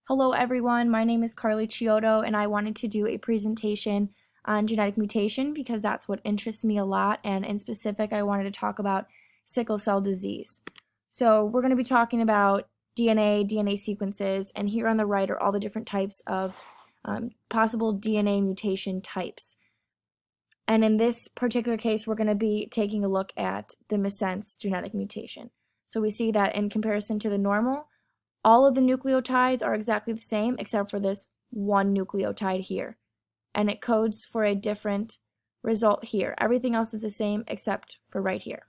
Hello everyone, my name is Carly Chiodo and I wanted to do a presentation on genetic mutation because that's what interests me a lot, and in specific I wanted to talk about sickle cell disease. So we're going to be talking about DNA sequences, and here on the right are all the different types of possible DNA mutation types. And in this particular case we're going to be taking a look at the missense genetic mutation. So we see that in comparison to the normal, all of the nucleotides are exactly the same except for this one nucleotide here. And it codes for a different result here. Everything else is the same except for right here.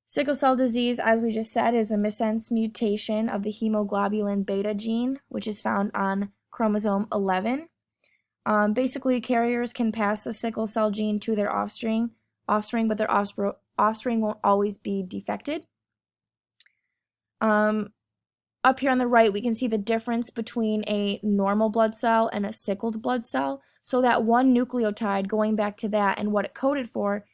Sickle cell disease, as we just said, is a missense mutation of the hemoglobin beta gene, which is found on chromosome 11. Basically, carriers can pass the sickle cell gene to their offspring, but their offspring won't always be defected. Up here on the right, we can see the difference between a normal blood cell and a sickled blood cell. So that one nucleotide, going back to that and what it coded for,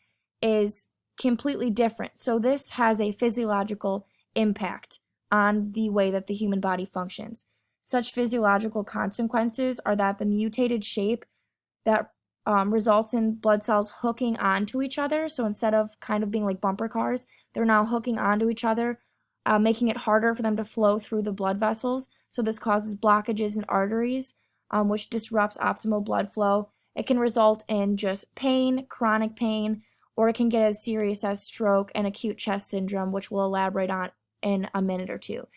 is completely different. So this has a physiological impact on the way that the human body functions. Such physiological consequences are that the mutated shape that results in blood cells hooking onto each other. So instead of kind of being like bumper cars, they're now hooking onto each other, making it harder for them to flow through the blood vessels. So this causes blockages in arteries, which disrupts optimal blood flow. It can result in just pain, chronic pain, or it can get as serious as stroke and acute chest syndrome, which we'll elaborate on in a minute or two.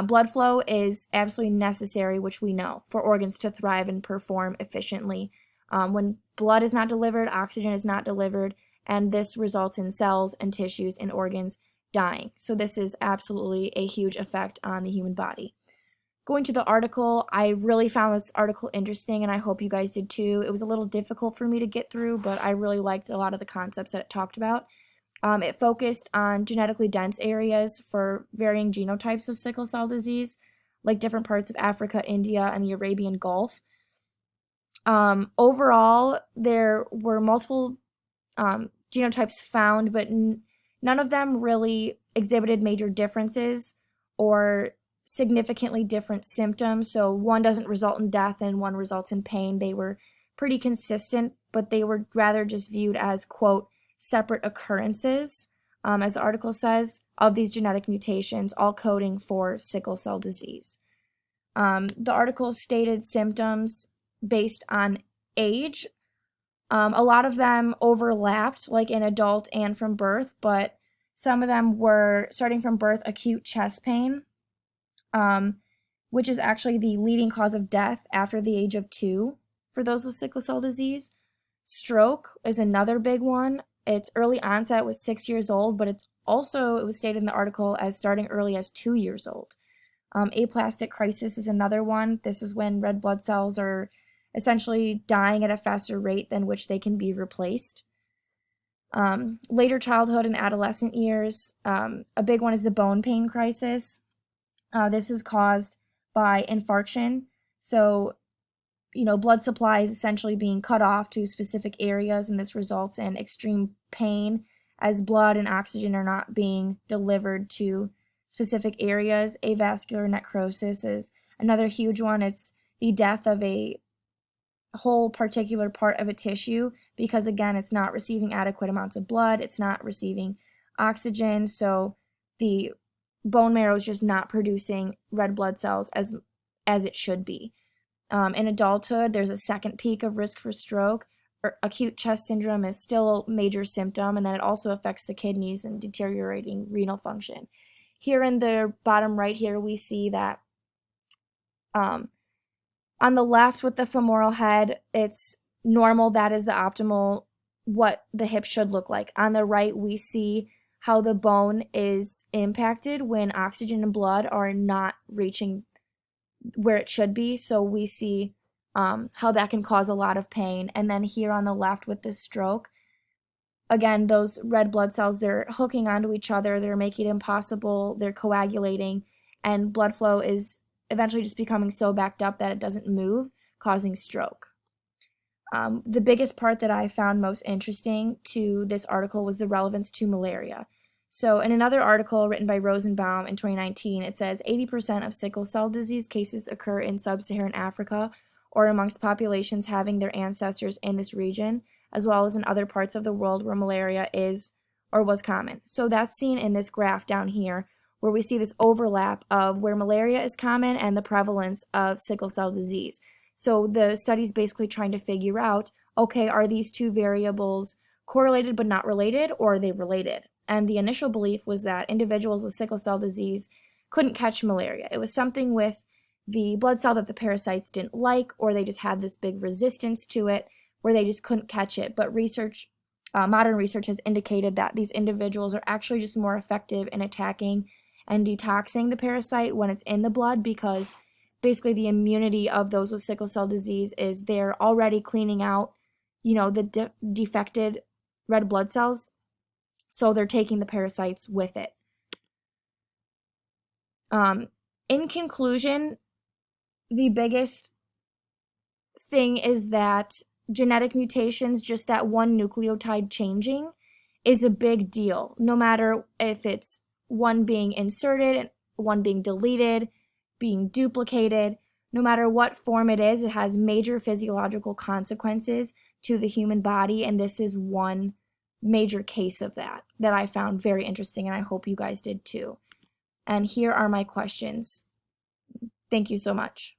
Blood flow is absolutely necessary, which we know, for organs to thrive and perform efficiently. When blood is not delivered, oxygen is not delivered, and this results in cells and tissues and organs dying. So this is absolutely a huge effect on the human body. Going to the article, I really found this article interesting, and I hope you guys did too. It was a little difficult for me to get through, but I really liked a lot of the concepts that it talked about. It focused on genetically dense areas for varying genotypes of sickle cell disease, like different parts of Africa, India, and the Arabian Gulf. Overall, there were multiple genotypes found, but none of them really exhibited major differences or significantly different symptoms. So one doesn't result in death and one results in pain. They were pretty consistent, but they were rather just viewed as, quote, separate occurrences, as the article says, of these genetic mutations, all coding for sickle cell disease. The article stated symptoms based on age. A lot of them overlapped, like in adult and from birth, but some of them were, starting from birth, acute chest pain, which is actually the leading cause of death after the age of 2 for those with sickle cell disease. Stroke is another big one. It's early onset with 6 years old, but it was stated in the article as starting early as 2 years old. Aplastic crisis is another one. This is when red blood cells are essentially dying at a faster rate than which they can be replaced. Later childhood and adolescent years, a big one is the bone pain crisis. This is caused by infarction. So, blood supply is essentially being cut off to specific areas, and this results in extreme pain as blood and oxygen are not being delivered to specific areas. Avascular necrosis is another huge one. It's the death of a whole particular part of a tissue because, again, it's not receiving adequate amounts of blood, it's not receiving oxygen, so the bone marrow is just not producing red blood cells as it should be. In adulthood, there's a second peak of risk for stroke. Acute chest syndrome is still a major symptom, and then it also affects the kidneys and deteriorating renal function. Here in the bottom right here, we see that on the left with the femoral head, it's normal. That is the optimal, what the hip should look like. On the right, we see how the bone is impacted when oxygen and blood are not reaching where it should be. So we see how that can cause a lot of pain. And then here on the left with the stroke, again, those red blood cells, they're hooking onto each other, they're making it impossible, they're coagulating, and blood flow is eventually just becoming so backed up that it doesn't move, causing stroke. The biggest part that I found most interesting to this article was the relevance to malaria. So in another article written by Rosenbaum in 2019, it says 80% of sickle cell disease cases occur in sub-Saharan Africa or amongst populations having their ancestors in this region, as well as in other parts of the world where malaria is or was common. So that's seen in this graph down here, where we see this overlap of where malaria is common and the prevalence of sickle cell disease. So the study's basically trying to figure out, okay, are these two variables correlated but not related, or are they related? And the initial belief was that individuals with sickle cell disease couldn't catch malaria. It was something with the blood cell that the parasites didn't like, or they just had this big resistance to it where they just couldn't catch it. But modern research has indicated that these individuals are actually just more effective in attacking and detoxing the parasite when it's in the blood, because basically the immunity of those with sickle cell disease is they're already cleaning out, the defected red blood cells, so they're taking the parasites with it. In conclusion, the biggest thing is that genetic mutations, just that one nucleotide changing, is a big deal. No matter if it's one being inserted, one being deleted, being duplicated, no matter what form it is, it has major physiological consequences to the human body, and this is one major case of that I found very interesting, and I hope you guys did too. And here are my questions. Thank you so much.